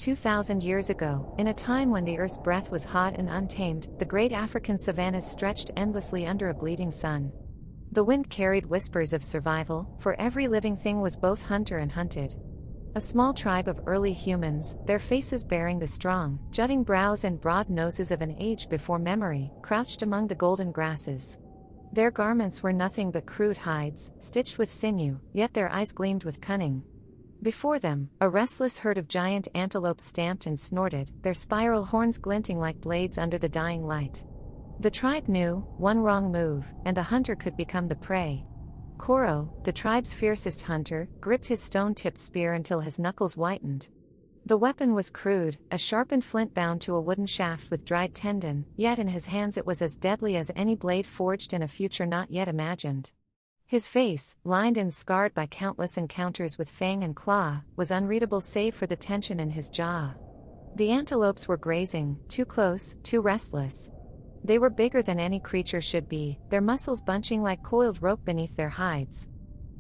2,000 years ago, in a time when the earth's breath was hot and untamed, the great African savannas stretched endlessly under a bleeding sun. The wind carried whispers of survival, for every living thing was both hunter and hunted. A small tribe of early humans, their faces bearing the strong, jutting brows and broad noses of an age before memory, crouched among the golden grasses. Their garments were nothing but crude hides, stitched with sinew, yet their eyes gleamed with cunning. Before them, a restless herd of giant antelopes stamped and snorted, their spiral horns glinting like blades under the dying light. The tribe knew, one wrong move, and the hunter could become the prey. Koro, the tribe's fiercest hunter, gripped his stone-tipped spear until his knuckles whitened. The weapon was crude, a sharpened flint bound to a wooden shaft with dried tendon, yet in his hands it was as deadly as any blade forged in a future not yet imagined. His face, lined and scarred by countless encounters with fang and claw, was unreadable save for the tension in his jaw. The antelopes were grazing, too close, too restless. They were bigger than any creature should be, their muscles bunching like coiled rope beneath their hides.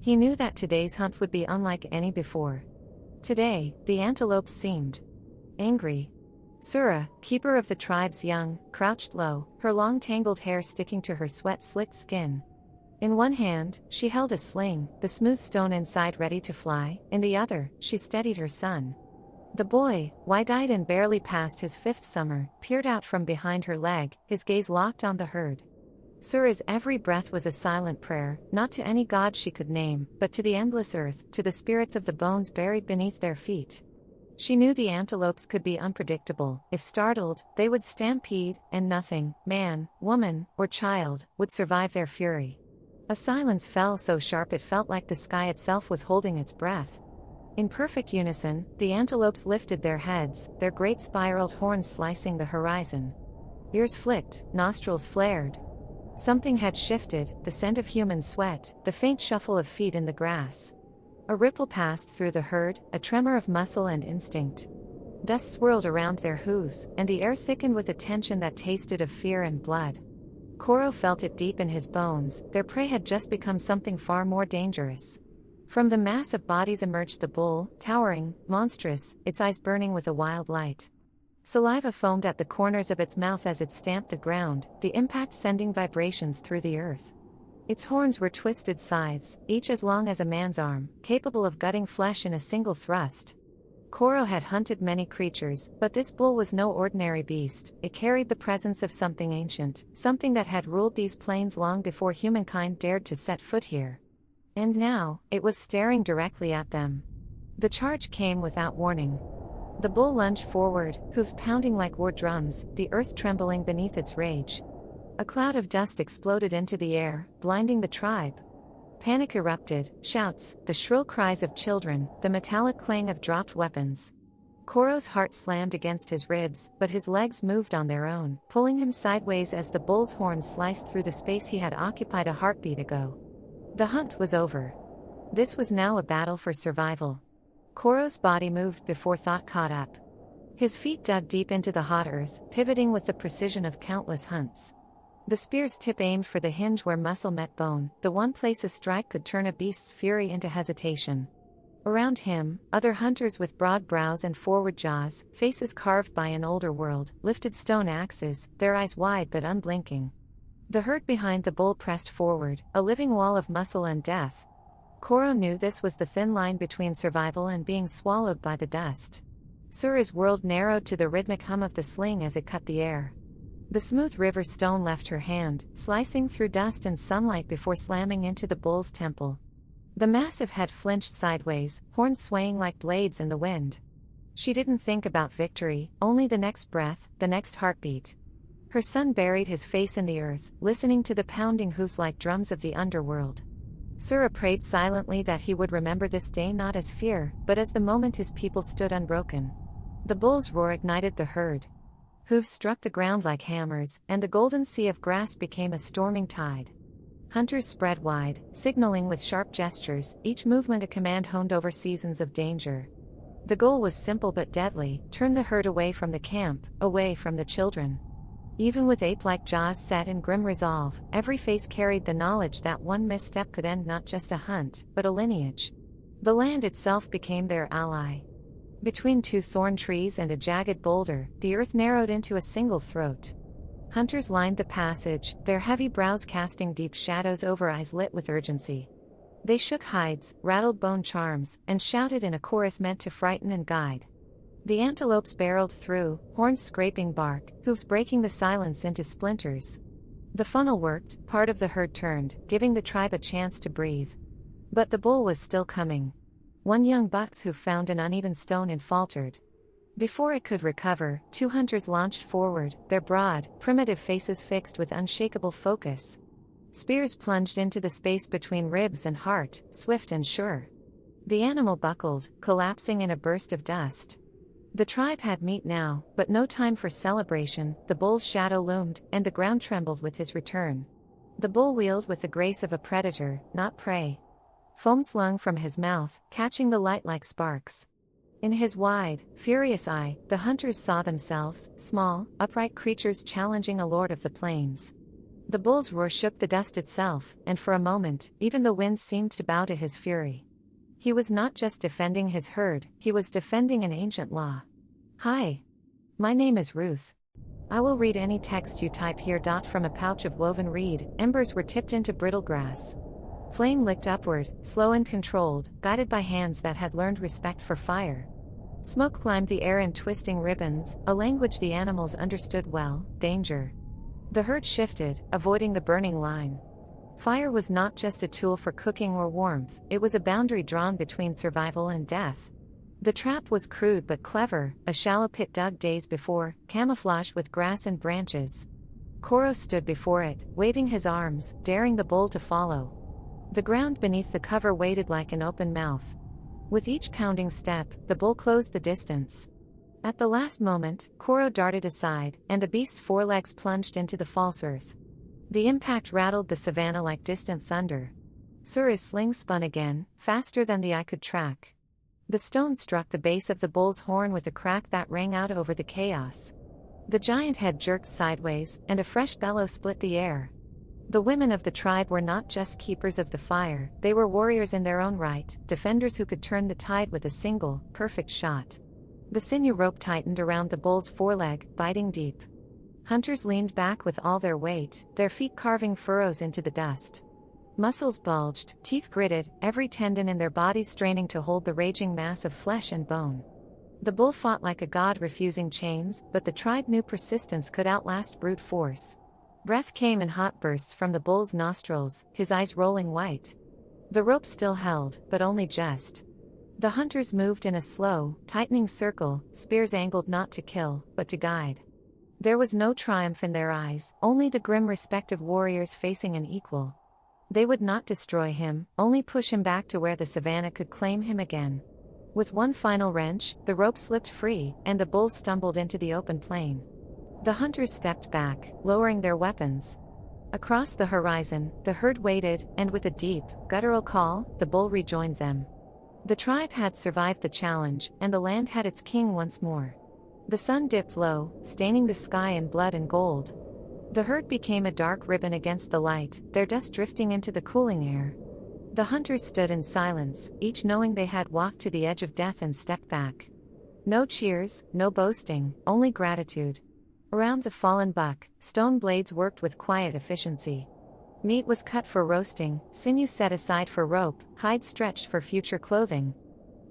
He knew that today's hunt would be unlike any before. Today, the antelopes seemed angry. Sura, keeper of the tribe's young, crouched low, her long tangled hair sticking to her sweat-slicked skin. In one hand, she held a sling, the smooth stone inside ready to fly, in the other, she steadied her son. The boy, wide-eyed and barely past his 5th summer, peered out from behind her leg, his gaze locked on the herd. Sura's every breath was a silent prayer, not to any god she could name, but to the endless earth, to the spirits of the bones buried beneath their feet. She knew the antelopes could be unpredictable. If startled, they would stampede, and nothing, man, woman, or child, would survive their fury. A silence fell so sharp it felt like the sky itself was holding its breath. In perfect unison, the antelopes lifted their heads, their great spiraled horns slicing the horizon. Ears flicked, nostrils flared. Something had shifted, the scent of human sweat, the faint shuffle of feet in the grass. A ripple passed through the herd, a tremor of muscle and instinct. Dust swirled around their hooves, and the air thickened with a tension that tasted of fear and blood. Koro felt it deep in his bones, their prey had just become something far more dangerous. From the mass of bodies emerged the bull, towering, monstrous, its eyes burning with a wild light. Saliva foamed at the corners of its mouth as it stamped the ground, the impact sending vibrations through the earth. Its horns were twisted scythes, each as long as a man's arm, capable of gutting flesh in a single thrust. Koro had hunted many creatures, but this bull was no ordinary beast. It carried the presence of something ancient, something that had ruled these plains long before humankind dared to set foot here. And now, it was staring directly at them. The charge came without warning. The bull lunged forward, hooves pounding like war drums, the earth trembling beneath its rage. A cloud of dust exploded into the air, blinding the tribe. Panic erupted, shouts, the shrill cries of children, the metallic clang of dropped weapons. Koro's heart slammed against his ribs, but his legs moved on their own, pulling him sideways as the bull's horns sliced through the space he had occupied a heartbeat ago. The hunt was over. This was now a battle for survival. Koro's body moved before thought caught up. His feet dug deep into the hot earth, pivoting with the precision of countless hunts. The spear's tip aimed for the hinge where muscle met bone, the one place a strike could turn a beast's fury into hesitation. Around him, other hunters with broad brows and forward jaws, faces carved by an older world, lifted stone axes, their eyes wide but unblinking. The herd behind the bull pressed forward, a living wall of muscle and death. Koro knew this was the thin line between survival and being swallowed by the dust. Sura's world narrowed to the rhythmic hum of the sling as it cut the air. The smooth river stone left her hand, slicing through dust and sunlight before slamming into the bull's temple. The massive head flinched sideways, horns swaying like blades in the wind. She didn't think about victory, only the next breath, the next heartbeat. Her son buried his face in the earth, listening to the pounding hooves like drums of the underworld. Sura prayed silently that he would remember this day not as fear, but as the moment his people stood unbroken. The bull's roar ignited the herd. Hooves struck the ground like hammers, and the golden sea of grass became a storming tide. Hunters spread wide, signaling with sharp gestures, each movement a command honed over seasons of danger. The goal was simple but deadly: turn the herd away from the camp, away from the children. Even with ape-like jaws set in grim resolve, every face carried the knowledge that one misstep could end not just a hunt, but a lineage. The land itself became their ally. Between two thorn trees and a jagged boulder, the earth narrowed into a single throat. Hunters lined the passage, their heavy brows casting deep shadows over eyes lit with urgency. They shook hides, rattled bone charms, and shouted in a chorus meant to frighten and guide. The antelopes barreled through, horns scraping bark, hooves breaking the silence into splinters. The funnel worked, part of the herd turned, giving the tribe a chance to breathe. But the bull was still coming. One young buck's hoof found an uneven stone and faltered. Before it could recover, two hunters launched forward, their broad, primitive faces fixed with unshakable focus. Spears plunged into the space between ribs and heart, swift and sure. The animal buckled, collapsing in a burst of dust. The tribe had meat now, but no time for celebration. The bull's shadow loomed, and the ground trembled with his return. The bull wheeled with the grace of a predator, not prey. Foam slung from his mouth, catching the light like sparks. In his wide, furious eye, the hunters saw themselves, small, upright creatures challenging a lord of the plains. The bull's roar shook the dust itself, and for a moment, even the winds seemed to bow to his fury. He was not just defending his herd, he was defending an ancient law. Hi. My name is Ruth. I will read any text you type here. From a pouch of woven reed, embers were tipped into brittle grass. Flame licked upward, slow and controlled, guided by hands that had learned respect for fire. Smoke climbed the air in twisting ribbons, a language the animals understood well: danger. The herd shifted, avoiding the burning line. Fire was not just a tool for cooking or warmth, it was a boundary drawn between survival and death. The trap was crude but clever, a shallow pit dug days before, camouflaged with grass and branches. Koro stood before it, waving his arms, daring the bull to follow. The ground beneath the cover waited like an open mouth. With each pounding step, the bull closed the distance. At the last moment, Koro darted aside, and the beast's forelegs plunged into the false earth. The impact rattled the savannah like distant thunder. Sura's sling spun again, faster than the eye could track. The stone struck the base of the bull's horn with a crack that rang out over the chaos. The giant head jerked sideways, and a fresh bellow split the air. The women of the tribe were not just keepers of the fire, they were warriors in their own right, defenders who could turn the tide with a single, perfect shot. The sinew rope tightened around the bull's foreleg, biting deep. Hunters leaned back with all their weight, their feet carving furrows into the dust. Muscles bulged, teeth gritted, every tendon in their bodies straining to hold the raging mass of flesh and bone. The bull fought like a god refusing chains, but the tribe knew persistence could outlast brute force. Breath came in hot bursts from the bull's nostrils, his eyes rolling white. The rope still held, but only just. The hunters moved in a slow, tightening circle, spears angled not to kill, but to guide. There was no triumph in their eyes, only the grim respect of warriors facing an equal. They would not destroy him, only push him back to where the savannah could claim him again. With one final wrench, the rope slipped free, and the bull stumbled into the open plain. The hunters stepped back, lowering their weapons. Across the horizon, the herd waited, and with a deep, guttural call, the bull rejoined them. The tribe had survived the challenge, and the land had its king once more. The sun dipped low, staining the sky in blood and gold. The herd became a dark ribbon against the light, their dust drifting into the cooling air. The hunters stood in silence, each knowing they had walked to the edge of death and stepped back. No cheers, no boasting, only gratitude. Around the fallen buck, stone blades worked with quiet efficiency. Meat was cut for roasting, sinew set aside for rope, hide stretched for future clothing.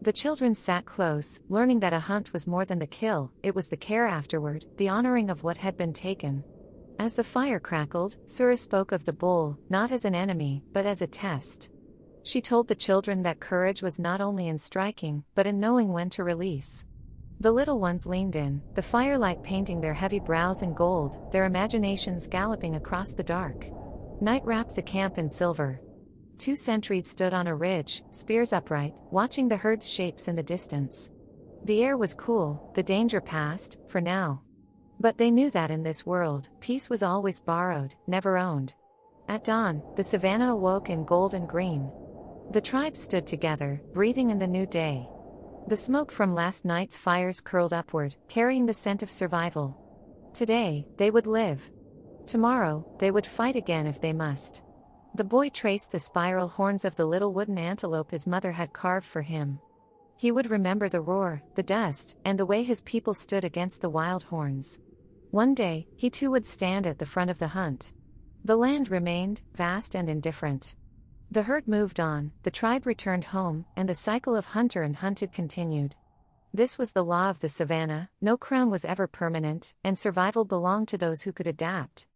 The children sat close, learning that a hunt was more than the kill, it was the care afterward, the honoring of what had been taken. As the fire crackled, Sura spoke of the bull, not as an enemy, but as a test. She told the children that courage was not only in striking, but in knowing when to release. The little ones leaned in, the firelight painting their heavy brows in gold, their imaginations galloping across the dark. Night wrapped the camp in silver. 2 sentries stood on a ridge, spears upright, watching the herd's shapes in the distance. The air was cool, the danger past, for now. But they knew that in this world, peace was always borrowed, never owned. At dawn, the savannah awoke in gold and green. The tribe stood together, breathing in the new day. The smoke from last night's fires curled upward, carrying the scent of survival. Today, they would live. Tomorrow, they would fight again if they must. The boy traced the spiral horns of the little wooden antelope his mother had carved for him. He would remember the roar, the dust, and the way his people stood against the wild horns. One day, he too would stand at the front of the hunt. The land remained vast and indifferent. The herd moved on, the tribe returned home, and the cycle of hunter and hunted continued. This was the law of the savannah: no crown was ever permanent, and survival belonged to those who could adapt.